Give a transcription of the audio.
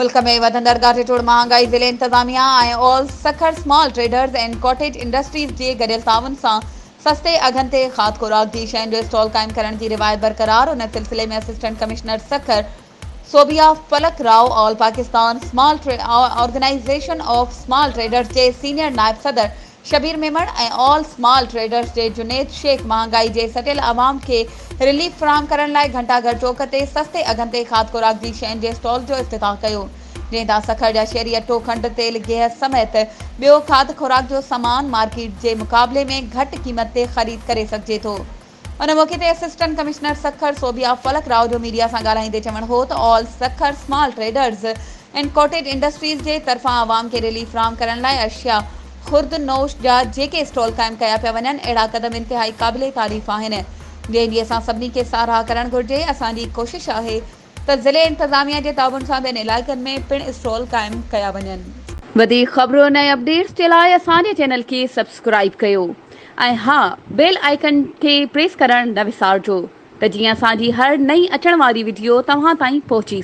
मुल्क में वधंदड़ गाठिटोड़ महांगाई ज़िले इंतजामिया all Sukkur small traders and cottage industries जे गडियल ताउन सां सस्ते अघनि ते खाद खुराक जी शयुनि जो स्टॉल क़ाइम करण जी रिवायत बरक़रार। उन सिलसिले में assistant commissioner Sukkur Sobia Falak Rao all Pakistan small organisation of small traders जे सीनियर नायब सदर शबीर मेमण ऐं ऑल स्मॉल ट्रेडर्स जे जुनेद शेख महांगाई जे सटियल आवाम के रिलीफ फराहम करण लाइ घंटाघर चौक ते सस्ते अघनि ते खाद खुराक जी शयुनि जे स्टॉल जो इफ़्तिताह कयो, जंहिं सखर जा शहरी अटो खंड तेल गैस समेत ॿियो खाद खुराक जो सामान मार्केट जे मुक़ाबले में घटि क़ीमत ते ख़रीद करे सघिजे थो। उन मौक़े ते असिस्टेंट कमिश्नर सखर सोबिया फलक राव जो मीडिया सां ॻाल्हाईंदे चवणु हो त all Sukkur small traders and cottage industries जे तरफ़ां आवाम खे रिलीफ फराहम करण लाइ अशिया खुर्द नोश जा जेके स्टॉल क़ाइमु कया पिया वञनि अहिड़ा क़दम इंतिहाई क़ाबिले तारीफ़ आहिनि, जंहिंजी असां सभिनी खे साराह करणु घुरिजे। असांजी कोशिशि आहे त ज़िले इंतज़ामिया जे ताउन सां ॿियनि इलाइक़नि में पिणु स्टॉल क़ाइमु कया वञनि। वधीक ख़बरुनि ऐं अपडेट्स जे लाइ असांजे चैनल खे सब्सक्राइब कयो ऐं हा बेल आइकन खे प्रेस करणु न विसारिजो त जीअं असांजी हर नई अचण वारी वीडियो तव्हां ताईं पहुची